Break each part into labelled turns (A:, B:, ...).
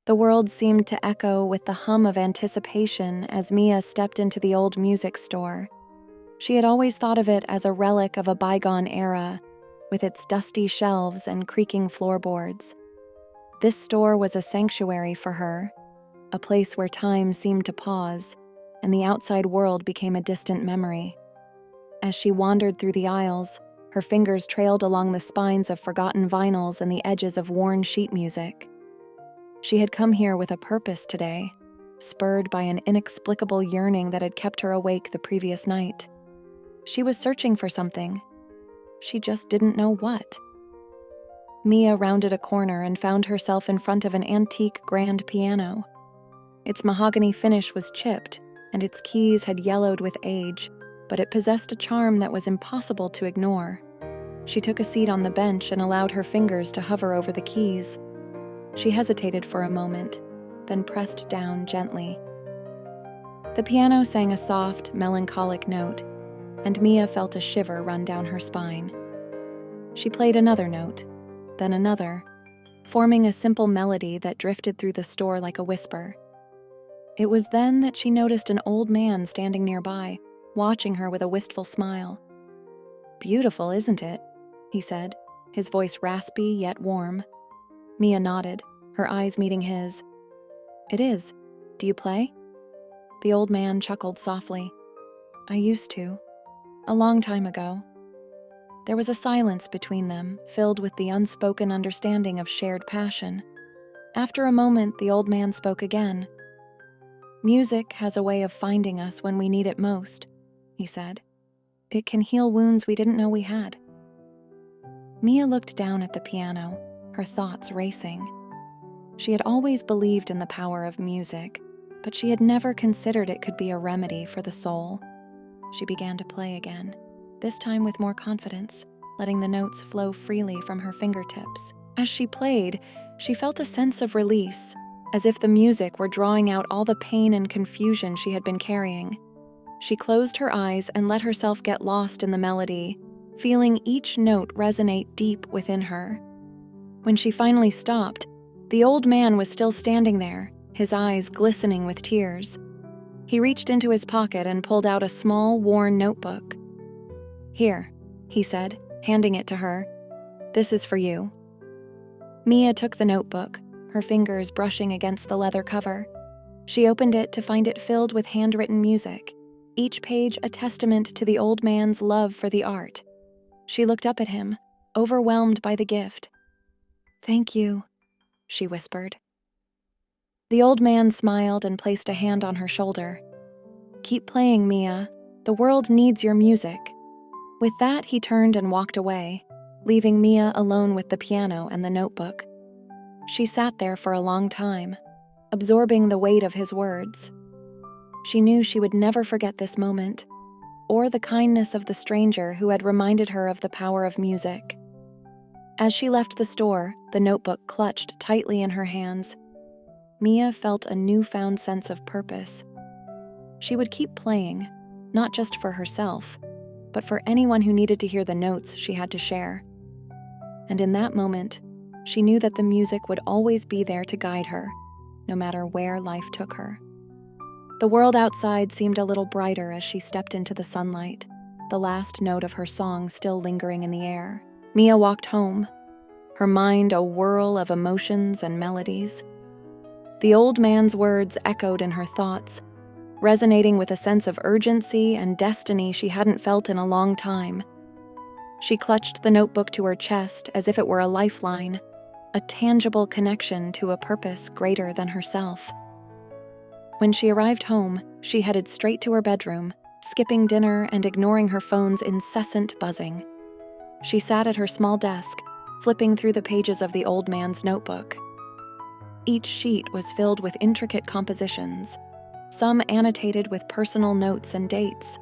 A: The world seemed to echo with the hum of anticipation as Mia stepped into the old music store. She had always thought of it as a relic of a bygone era, with its dusty shelves and creaking floorboards. This store was a sanctuary for her, a place where time seemed to pause, and the outside world became a distant memory. As she wandered through the aisles, her fingers trailed along the spines of forgotten vinyls and the edges of worn sheet music. She had come here with a purpose today, spurred by an inexplicable yearning that had kept her awake the previous night. She was searching for something. She just didn't know what. Mia rounded a corner and found herself in front of an antique grand piano. Its mahogany finish was chipped, and its keys had yellowed with age, but it possessed a charm that was impossible to ignore. She took a seat on the bench and allowed her fingers to hover over the keys. She hesitated for a moment, then pressed down gently. The piano sang a soft, melancholic note, and Mia felt a shiver run down her spine. She played another note, then another, forming a simple melody that drifted through the store like a whisper. It was then that she noticed an old man standing nearby, watching her with a wistful smile. "Beautiful, isn't it?" he said, his voice raspy yet warm. Mia nodded, her eyes meeting his. "It is. Do you play?" The old man chuckled softly. "I used to. A long time ago." There was a silence between them, filled with the unspoken understanding of shared passion. After a moment, the old man spoke again. "Music has a way of finding us when we need it most," he said. "It can heal wounds we didn't know we had." Mia looked down at the piano, her thoughts racing. She had always believed in the power of music, but she had never considered it could be a remedy for the soul. She began to play again, this time with more confidence, letting the notes flow freely from her fingertips. As she played, she felt a sense of release, as if the music were drawing out all the pain and confusion she had been carrying. She closed her eyes and let herself get lost in the melody, feeling each note resonate deep within her. When she finally stopped, the old man was still standing there, his eyes glistening with tears. He reached into his pocket and pulled out a small, worn notebook. "Here," he said, handing it to her. "This is for you." Mia took the notebook, her fingers brushing against the leather cover. She opened it to find it filled with handwritten music, each page a testament to the old man's love for the art. She looked up at him, overwhelmed by the gift. "Thank you," she whispered. The old man smiled and placed a hand on her shoulder. "Keep playing, Mia. The world needs your music." With that, he turned and walked away, leaving Mia alone with the piano and the notebook. She sat there for a long time, absorbing the weight of his words. She knew she would never forget this moment, or the kindness of the stranger who had reminded her of the power of music. As she left the store, the notebook clutched tightly in her hands. Mia felt a newfound sense of purpose. She would keep playing, not just for herself, but for anyone who needed to hear the notes she had to share. And in that moment, she knew that the music would always be there to guide her, no matter where life took her. The world outside seemed a little brighter as she stepped into the sunlight, the last note of her song still lingering in the air. Mia walked home, her mind a whirl of emotions and melodies. The old man's words echoed in her thoughts, resonating with a sense of urgency and destiny she hadn't felt in a long time. She clutched the notebook to her chest as if it were a lifeline, a tangible connection to a purpose greater than herself. When she arrived home, she headed straight to her bedroom, skipping dinner and ignoring her phone's incessant buzzing. She sat at her small desk, flipping through the pages of the old man's notebook. Each sheet was filled with intricate compositions, some annotated with personal notes and dates.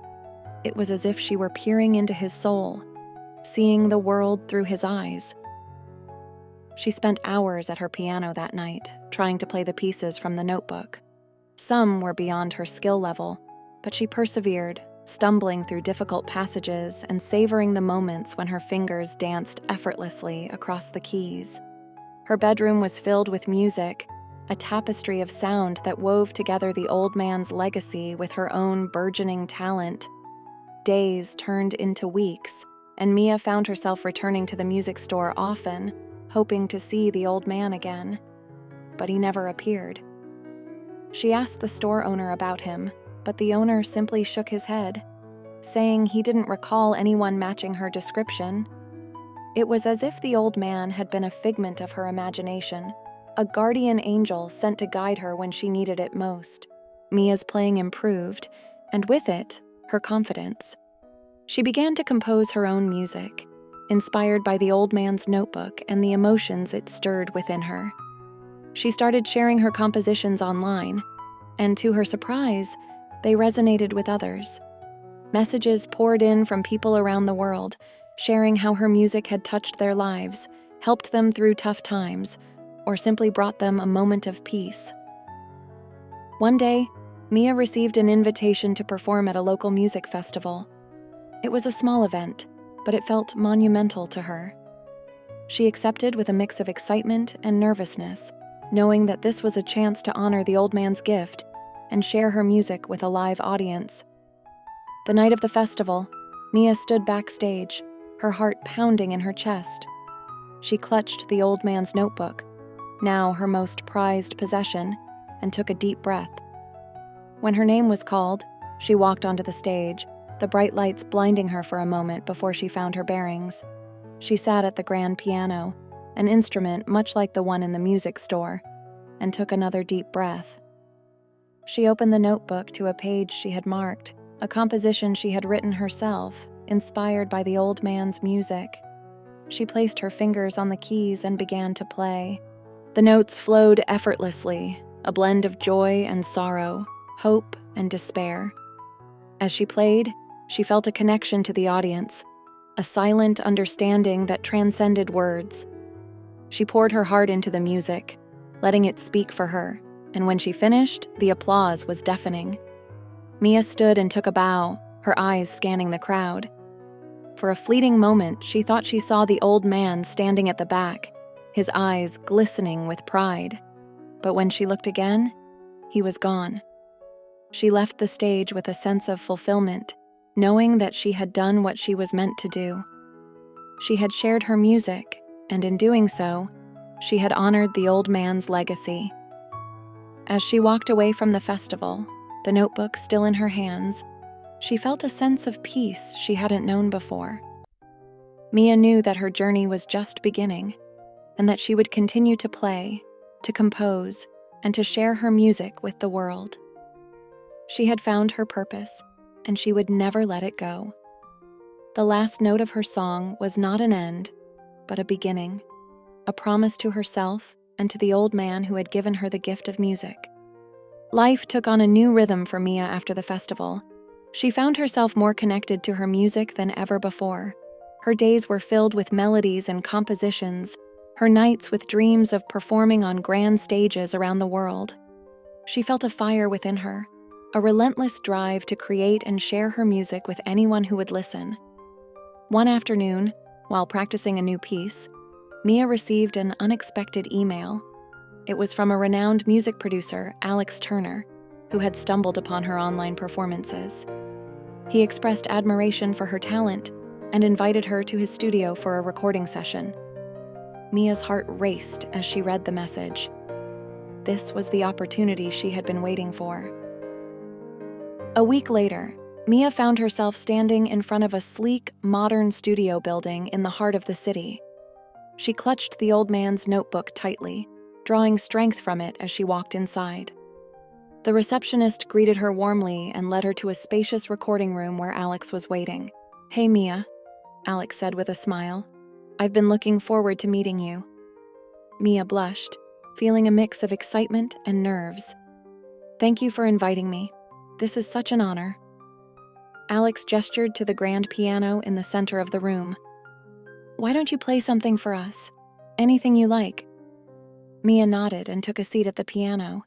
A: It was as if she were peering into his soul, seeing the world through his eyes. She spent hours at her piano that night, trying to play the pieces from the notebook. Some were beyond her skill level, but she persevered, stumbling through difficult passages and savoring the moments when her fingers danced effortlessly across the keys. Her bedroom was filled with music, a tapestry of sound that wove together the old man's legacy with her own burgeoning talent. Days turned into weeks, and Mia found herself returning to the music store often, hoping to see the old man again. But he never appeared. She asked the store owner about him, but the owner simply shook his head, saying he didn't recall anyone matching her description. It was as if the old man had been a figment of her imagination, a guardian angel sent to guide her when she needed it most. Mia's playing improved, and with it, her confidence. She began to compose her own music, inspired by the old man's notebook and the emotions it stirred within her. She started sharing her compositions online, and to her surprise, they resonated with others. Messages poured in from people around the world, sharing how her music had touched their lives, helped them through tough times, or simply brought them a moment of peace. One day, Mia received an invitation to perform at a local music festival. It was a small event, but it felt monumental to her. She accepted with a mix of excitement and nervousness, knowing that this was a chance to honor the old man's gift and share her music with a live audience. The night of the festival, Mia stood backstage, her heart pounding in her chest. She clutched the old man's notebook, now her most prized possession, and took a deep breath. When her name was called, she walked onto the stage, the bright lights blinding her for a moment before she found her bearings. She sat at the grand piano, an instrument much like the one in the music store, and took another deep breath. She opened the notebook to a page she had marked, a composition she had written herself, inspired by the old man's music. She placed her fingers on the keys and began to play. The notes flowed effortlessly, a blend of joy and sorrow, hope and despair. As she played, she felt a connection to the audience, a silent understanding that transcended words. She poured her heart into the music, letting it speak for her, and when she finished, the applause was deafening. Mia stood and took a bow, her eyes scanning the crowd. For a fleeting moment, she thought she saw the old man standing at the back, his eyes glistening with pride. But when she looked again, he was gone. She left the stage with a sense of fulfillment, knowing that she had done what she was meant to do. She had shared her music, and in doing so, she had honored the old man's legacy. As she walked away from the festival, the notebook still in her hands, she felt a sense of peace she hadn't known before. Mia knew that her journey was just beginning, and that she would continue to play, to compose, and to share her music with the world. She had found her purpose, and she would never let it go. The last note of her song was not an end, but a beginning, a promise to herself and to the old man who had given her the gift of music. Life took on a new rhythm for Mia after the festival. She found herself more connected to her music than ever before. Her days were filled with melodies and compositions, her nights with dreams of performing on grand stages around the world. She felt a fire within her, a relentless drive to create and share her music with anyone who would listen. One afternoon, while practicing a new piece, Mia received an unexpected email. It was from a renowned music producer, Alex Turner, who had stumbled upon her online performances. He expressed admiration for her talent and invited her to his studio for a recording session. Mia's heart raced as she read the message. This was the opportunity she had been waiting for. A week later, Mia found herself standing in front of a sleek, modern studio building in the heart of the city. She clutched the old man's notebook tightly, drawing strength from it as she walked inside. The receptionist greeted her warmly and led her to a spacious recording room where Alex was waiting. "Hey, Mia," Alex said with a smile. "I've been looking forward to meeting you." Mia blushed, feeling a mix of excitement and nerves. "Thank you for inviting me. This is such an honor." Alex gestured to the grand piano in the center of the room. "Why don't you play something for us? Anything you like." Mia nodded and took a seat at the piano.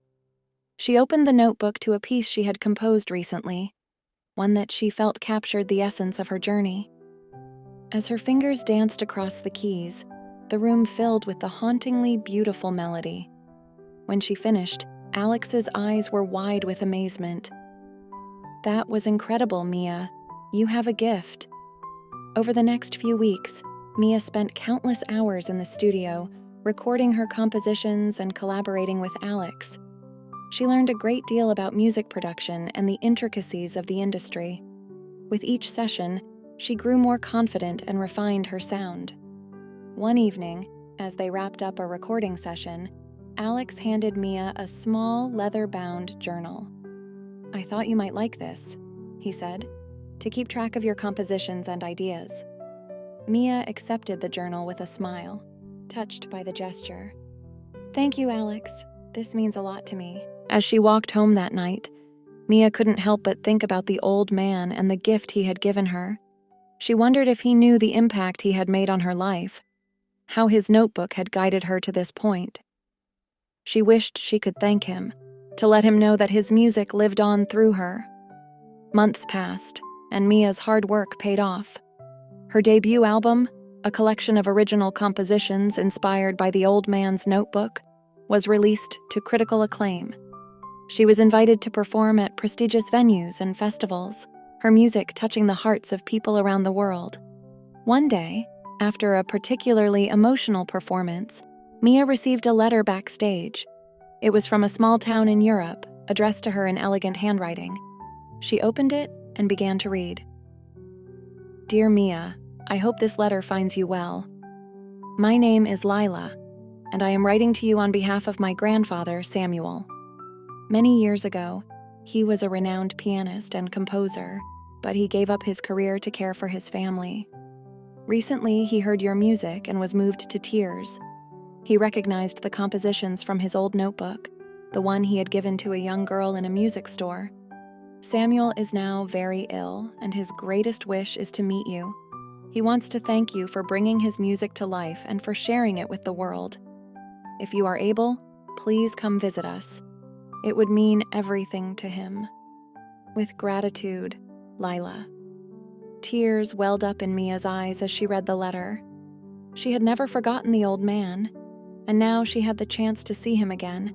A: She opened the notebook to a piece she had composed recently, one that she felt captured the essence of her journey. As her fingers danced across the keys, the room filled with the hauntingly beautiful melody. When she finished, Alex's eyes were wide with amazement. "That was incredible, Mia. You have a gift." Over the next few weeks, Mia spent countless hours in the studio, recording her compositions and collaborating with Alex. She learned a great deal about music production and the intricacies of the industry. With each session, she grew more confident and refined her sound. One evening, as they wrapped up a recording session, Alex handed Mia a small, leather-bound journal. "I thought you might like this," he said, "to keep track of your compositions and ideas." Mia accepted the journal with a smile, touched by the gesture. "Thank you, Alex. This means a lot to me." As she walked home that night, Mia couldn't help but think about the old man and the gift he had given her. She wondered if he knew the impact he had made on her life, how his notebook had guided her to this point. She wished she could thank him, to let him know that his music lived on through her. Months passed, and Mia's hard work paid off. Her debut album, a collection of original compositions inspired by the old man's notebook, was released to critical acclaim. She was invited to perform at prestigious venues and festivals, her music touching the hearts of people around the world. One day, after a particularly emotional performance, Mia received a letter backstage. It was from a small town in Europe, addressed to her in elegant handwriting. She opened it and began to read. "Dear Mia, I hope this letter finds you well. My name is Lila, and I am writing to you on behalf of my grandfather, Samuel. Many years ago, he was a renowned pianist and composer, but he gave up his career to care for his family. Recently, he heard your music and was moved to tears. He recognized the compositions from his old notebook, the one he had given to a young girl in a music store. Samuel is now very ill, and his greatest wish is to meet you. He wants to thank you for bringing his music to life and for sharing it with the world. If you are able, please come visit us. It would mean everything to him. With gratitude, Lila." Tears welled up in Mia's eyes as she read the letter. She had never forgotten the old man, and now she had the chance to see him again,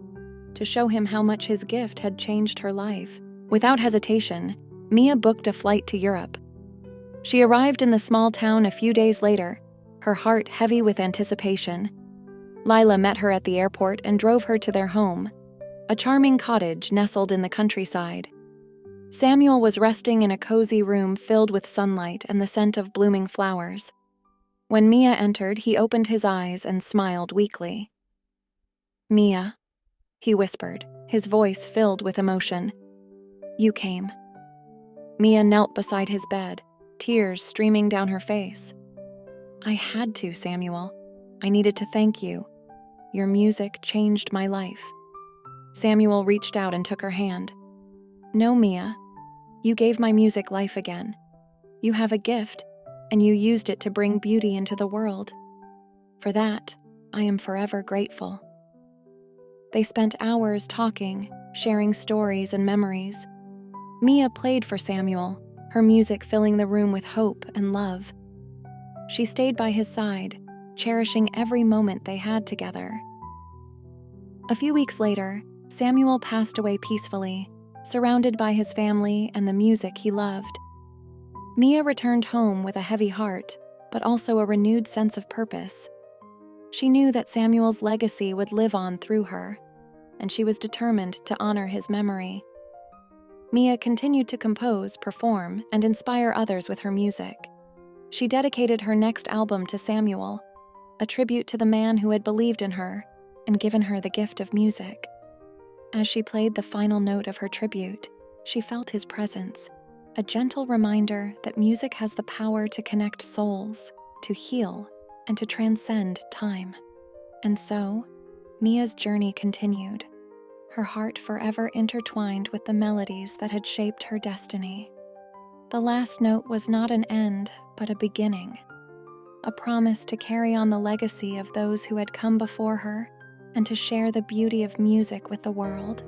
A: to show him how much his gift had changed her life. Without hesitation, Mia booked a flight to Europe. She arrived in the small town a few days later, her heart heavy with anticipation. Lila met her at the airport and drove her to their home, a charming cottage nestled in the countryside. Samuel was resting in a cozy room filled with sunlight and the scent of blooming flowers. When Mia entered, he opened his eyes and smiled weakly. "Mia," he whispered, his voice filled with emotion. "You came." Mia knelt beside his bed, tears streaming down her face. "I had to, Samuel. I needed to thank you. Your music changed my life." Samuel reached out and took her hand. "No, Mia. You gave my music life again. You have a gift, and you used it to bring beauty into the world. For that, I am forever grateful." They spent hours talking, sharing stories and memories. Mia played for Samuel, her music filling the room with hope and love. She stayed by his side, cherishing every moment they had together. A few weeks later, Samuel passed away peacefully, surrounded by his family and the music he loved. Mia returned home with a heavy heart, but also a renewed sense of purpose. She knew that Samuel's legacy would live on through her, and she was determined to honor his memory. Mia continued to compose, perform, and inspire others with her music. She dedicated her next album to Samuel, a tribute to the man who had believed in her and given her the gift of music. As she played the final note of her tribute, she felt his presence, a gentle reminder that music has the power to connect souls, to heal, and to transcend time. And so, Mia's journey continued, her heart forever intertwined with the melodies that had shaped her destiny. The last note was not an end, but a beginning, a promise to carry on the legacy of those who had come before her and to share the beauty of music with the world.